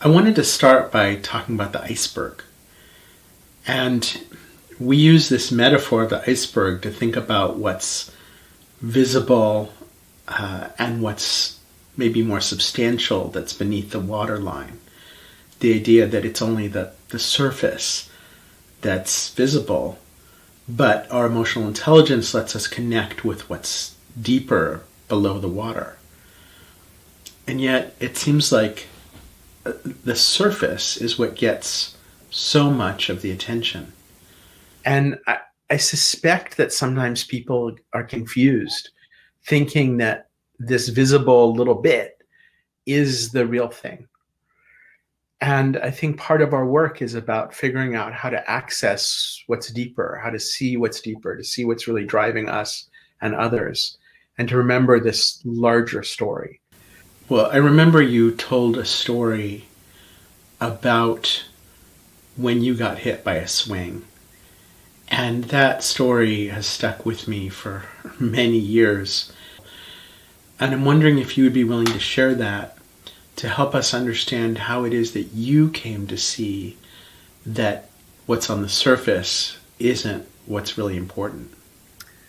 I wanted to start by talking about the iceberg. And we use this metaphor of the iceberg to think about what's visible and what's maybe more substantial that's beneath the waterline. The idea that it's only the surface that's visible, but our emotional intelligence lets us connect with what's deeper below the water. And yet it seems like the surface is what gets so much of the attention. And I suspect that sometimes people are confused, thinking that this visible little bit is the real thing. And I think part of our work is about figuring out how to access what's deeper, how to see what's deeper, to see what's really driving us and others, and to remember this larger story. Well, I remember you told a story about when you got hit by a swing. And that story has stuck with me for many years. And I'm wondering if you would be willing to share that to help us understand how it is that you came to see that what's on the surface isn't what's really important.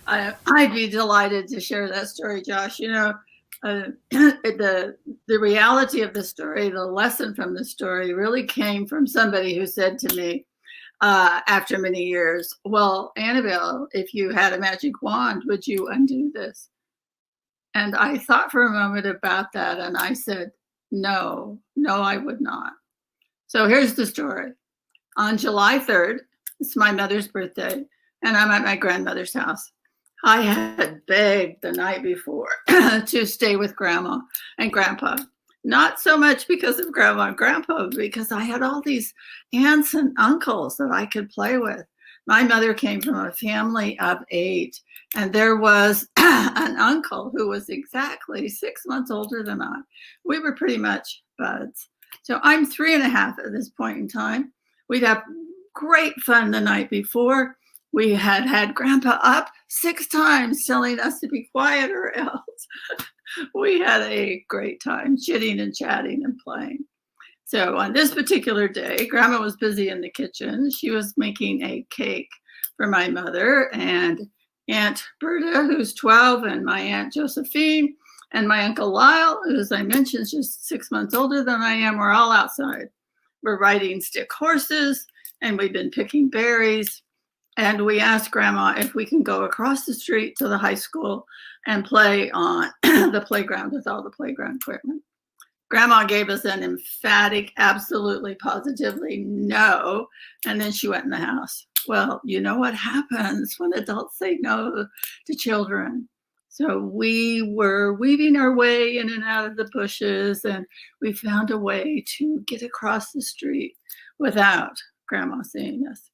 I'd be delighted to share that story, Josh. The reality of the story, the lesson from the story really came from somebody who said to me after many years, well, Annabel, if you had a magic wand, would you undo this? And I thought for a moment about that, and I said, no, I would not. So here's the story. On July 3rd, it's my mother's birthday, and I'm at my grandmother's house. I had begged the night before to stay with Grandma and Grandpa. Not so much because of Grandma and Grandpa, because I had all these aunts and uncles that I could play with. My mother came from a family of 8, and there was an uncle who was exactly 6 months older than I. We were pretty much buds. So I'm 3.5 at this point in time. We'd have great fun the night before. We had Grandpa up 6 times telling us to be quiet or else. We had a great time chitting and chatting and playing. So on this particular day, Grandma was busy in the kitchen. She was making a cake for my mother and Aunt Berta, who's 12, and my Aunt Josephine, and my Uncle Lyle, who, as I mentioned, is just 6 months older than I am. We're all outside. We're riding stick horses, and we've been picking berries. And we asked Grandma if we can go across the street to the high school and play on the playground with all the playground equipment. Grandma gave us an emphatic, absolutely, positively no. And then she went in the house. Well, you know what happens when adults say no to children. So we were weaving our way in and out of the bushes, and we found a way to get across the street without Grandma seeing us.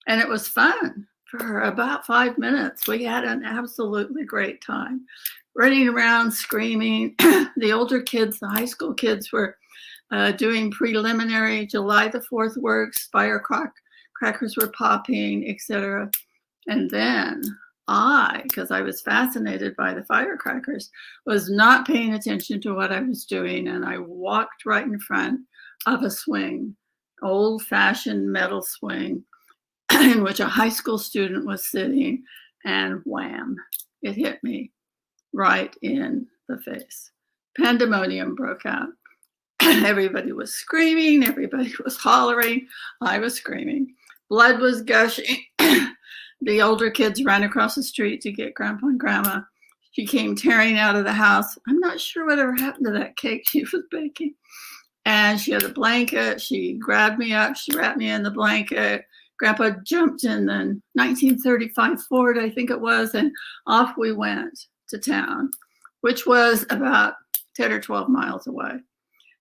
And it was fun for about 5 minutes. We had an absolutely great time running around, screaming. The older kids, the high school kids, were doing preliminary July the 4th works, firecrackers were popping, etc. And then because I was fascinated by the firecrackers, was not paying attention to what I was doing. And I walked right in front of a swing, old-fashioned metal swing, in which a high school student was sitting, and wham, it hit me right in the face. Pandemonium broke out. Everybody was screaming. Everybody was hollering. I was screaming. Blood was gushing. The older kids ran across the street to get Grandpa and Grandma. She came tearing out of the house. I'm not sure whatever happened to that cake she was baking. And she had a blanket. She grabbed me up. She wrapped me in the blanket. Grandpa jumped in the 1935 Ford, I think it was, and off we went to town, which was about 10 or 12 miles away.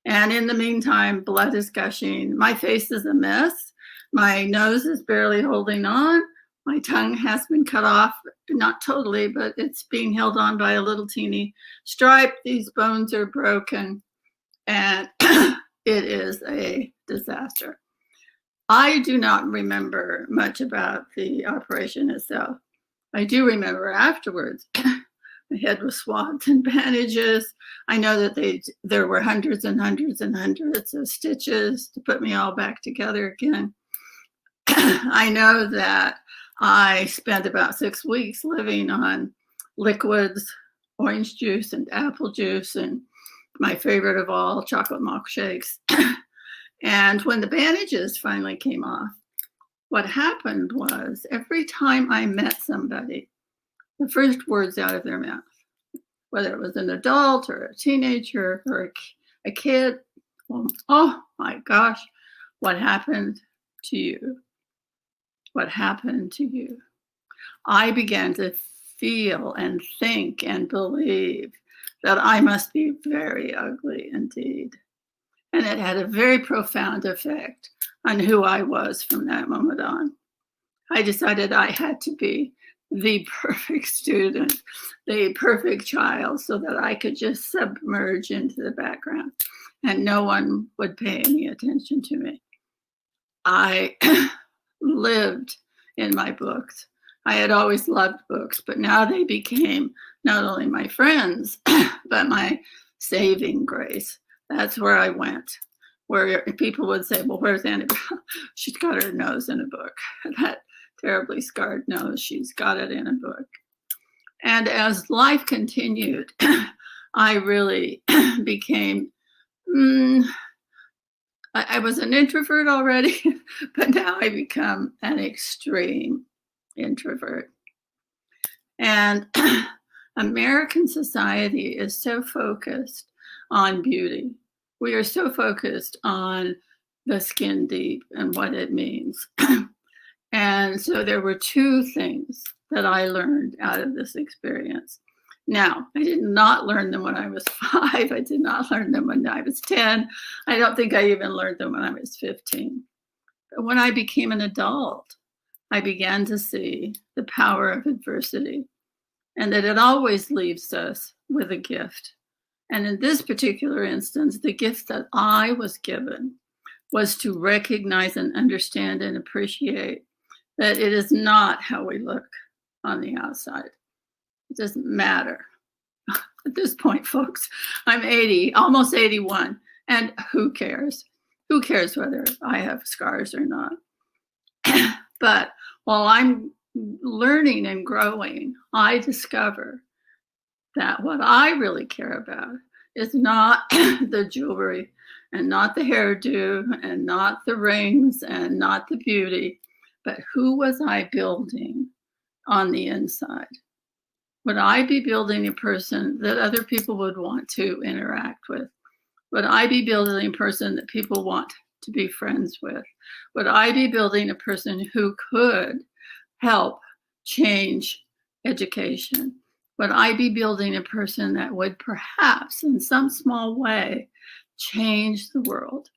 And in the meantime, blood is gushing. My face is a mess. My nose is barely holding on. My tongue has been cut off, not totally, but it's being held on by a little teeny stripe. These bones are broken, and it is a disaster. I do not remember much about the operation itself. I do remember afterwards My head was swathed in bandages. I know that there were hundreds and hundreds and hundreds of stitches to put me all back together again. I know that I spent about 6 weeks living on liquids, orange juice and apple juice, and my favorite of all, chocolate milkshakes. And when the bandages finally came off, what happened was every time I met somebody, the first words out of their mouth, whether it was an adult or a teenager or a kid, oh my gosh, what happened to you? What happened to you? I began to feel and think and believe that I must be very ugly indeed. And it had a very profound effect on who I was from that moment on. I decided I had to be the perfect student, the perfect child, so that I could just submerge into the background and no one would pay any attention to me. I lived in my books. I had always loved books, but now they became not only my friends, but my saving grace. That's where I went, where people would say, well, where's Annabel? She's got her nose in a book. That terribly scarred nose, she's got it in a book. And as life continued, I really became, I was an introvert already, but now I become an extreme introvert. And American society is so focused on beauty. We are so focused on the skin deep and what it means. And so there were two things that I learned out of this experience. Now, I did not learn them when I was 5. I did not learn them when I was 10. I don't think I even learned them when I was 15. But when I became an adult, I began to see the power of adversity and that it always leaves us with a gift. And in this particular instance, the gift that I was given was to recognize and understand and appreciate that it is not how we look on the outside. It doesn't matter. At this point, folks, I'm 80, almost 81, and who cares? Who cares whether I have scars or not? But while I'm learning and growing, I discover that what I really care about is not the jewelry and not the hairdo and not the rings and not the beauty, but who was I building on the inside? Would I be building a person that other people would want to interact with? Would I be building a person that people want to be friends with? Would I be building a person who could help change education? Would I be building a person that would perhaps in some small way change the world?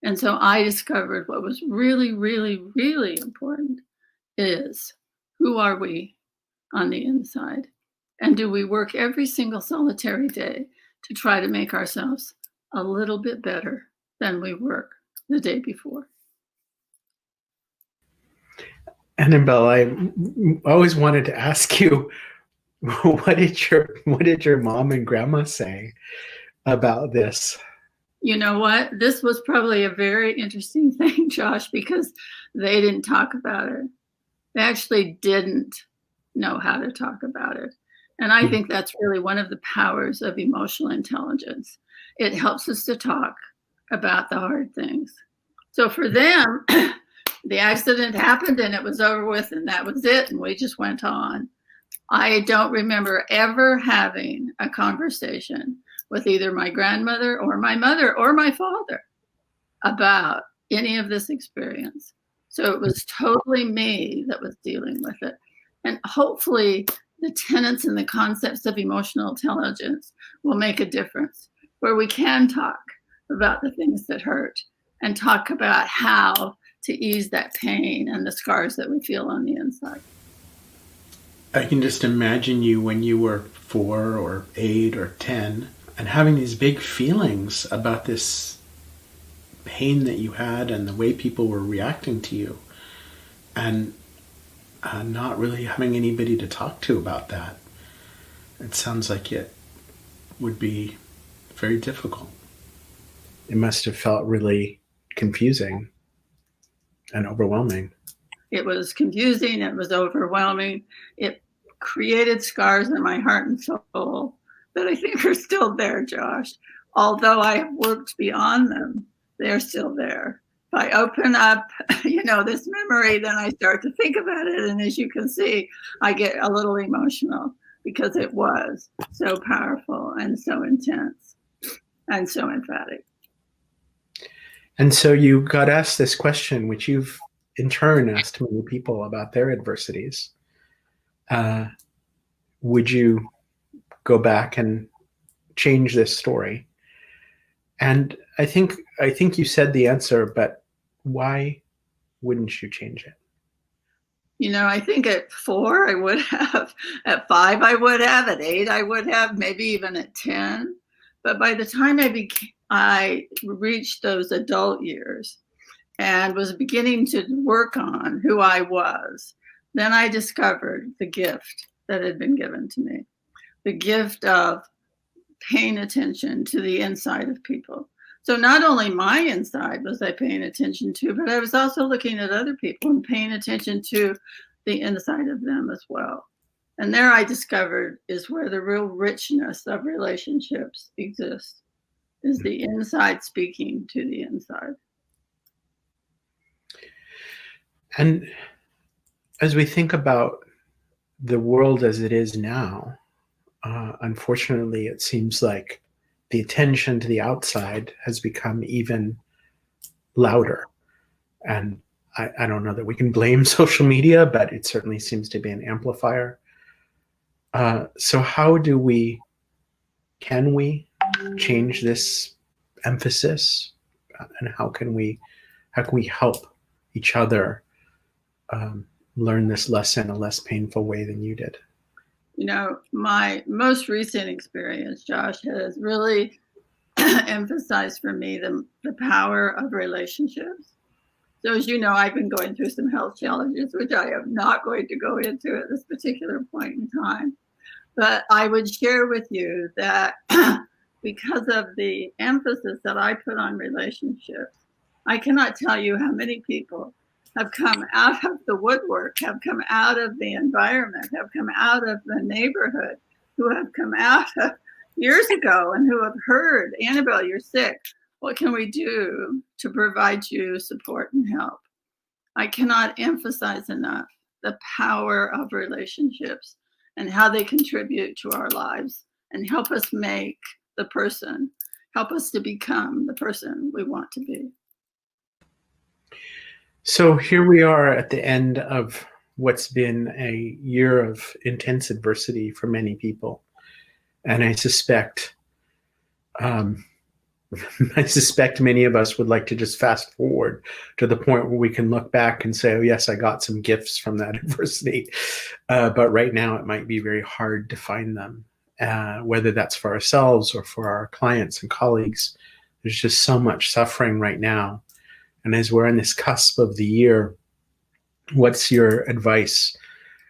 And so I discovered what was really, really, really important is who are we on the inside? And do we work every single solitary day to try to make ourselves a little bit better than we were the day before? Annabel, I always wanted to ask you, what did your mom and grandma say about this? You know what? This was probably a very interesting thing, Josh, because they didn't talk about it. They actually didn't know how to talk about it. And I think that's really one of the powers of emotional intelligence. It helps us to talk about the hard things. So for them, the accident happened and it was over with and that was it. And we just went on. I don't remember ever having a conversation with either my grandmother or my mother or my father about any of this experience. So it was totally me that was dealing with it. And hopefully the tenets and the concepts of emotional intelligence will make a difference where we can talk about the things that hurt and talk about how to ease that pain and the scars that we feel on the inside. I can just imagine you when you were 4 or 8 or 10 and having these big feelings about this pain that you had and the way people were reacting to you, and not really having anybody to talk to about that. It sounds like it would be very difficult. It must have felt really confusing and overwhelming. It was confusing. It was overwhelming. It created scars in my heart and soul that I think are still there, Josh. Although I have worked beyond them, they're still there. If I open up, this memory, then I start to think about it. And as you can see, I get a little emotional because it was so powerful and so intense and so emphatic. And so you got asked this question, which you've in turn asked many people about their adversities. Would you go back and change this story? And I think you said the answer, but why wouldn't you change it? I think at 4 I would have, at 5 I would have, at 8 I would have, maybe even at 10. But by the time I reached those adult years and was beginning to work on who I was, then I discovered the gift that had been given to me, the gift of paying attention to the inside of people. So not only my inside was I paying attention to, but I was also looking at other people and paying attention to the inside of them as well. And there I discovered is where the real richness of relationships exists, is the inside speaking to the inside. And as we think about the world as it is now, unfortunately, it seems like the attention to the outside has become even louder. And I don't know that we can blame social media, but it certainly seems to be an amplifier. So how can we change this emphasis? And how can we help each other learn this lesson in a less painful way than you did? My most recent experience, Josh, has really emphasized for me the power of relationships. So as you know, I've been going through some health challenges, which I am not going to go into at this particular point in time. But I would share with you that because of the emphasis that I put on relationships, I cannot tell you how many people have come out of the woodwork, have come out of the environment, have come out of the neighborhood, who have come out of years ago and who have heard, Anabel, you're sick. What can we do to provide you support and help? I cannot emphasize enough the power of relationships and how they contribute to our lives and help us help us to become the person we want to be. So here we are at the end of what's been a year of intense adversity for many people. And I suspect many of us would like to just fast forward to the point where we can look back and say, oh, yes, I got some gifts from that adversity. But right now it might be very hard to find them, whether that's for ourselves or for our clients and colleagues. There's just so much suffering right now. And as we're on this cusp of the year, what's your advice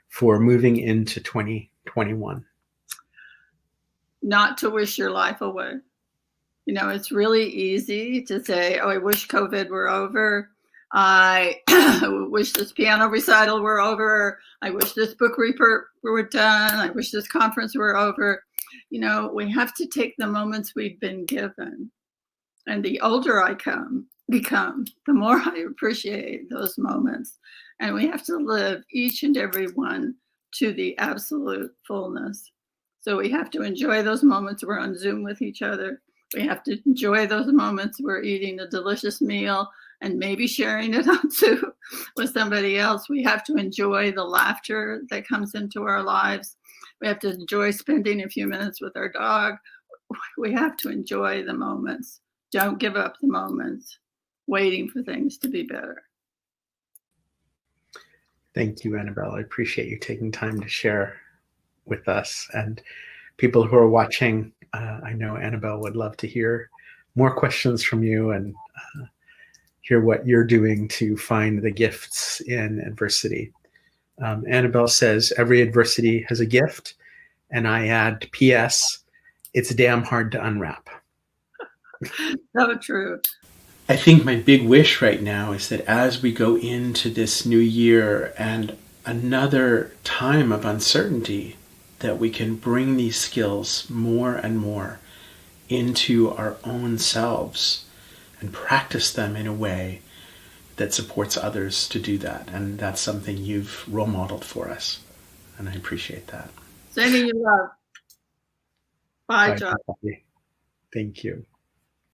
for moving into 2021? Not to wish your life away. It's really easy to say, oh, I wish COVID were over. I wish this piano recital were over. I wish this book report were done. I wish this conference were over. We have to take the moments we've been given. And the older I become, the more I appreciate those moments. And we have to live each and every one to the absolute fullness. So we have to enjoy those moments we're on Zoom with each other. We have to enjoy those moments we're eating a delicious meal and maybe sharing it on Zoom with somebody else. We have to enjoy the laughter that comes into our lives. We have to enjoy spending a few minutes with our dog. We have to enjoy the moments. Don't give up the moments, waiting for things to be better. Thank you, Anabel. I appreciate you taking time to share with us. And people who are watching, I know Anabel would love to hear more questions from you and hear what you're doing to find the gifts in adversity. Anabel says, every adversity has a gift, And I add, P.S., it's damn hard to unwrap. So true. I think my big wish right now is that as we go into this new year and another time of uncertainty, that we can bring these skills more and more into our own selves and practice them in a way that supports others to do that. And that's something you've role modeled for us. And I appreciate that. Sending you love. Bye, John. Thank you.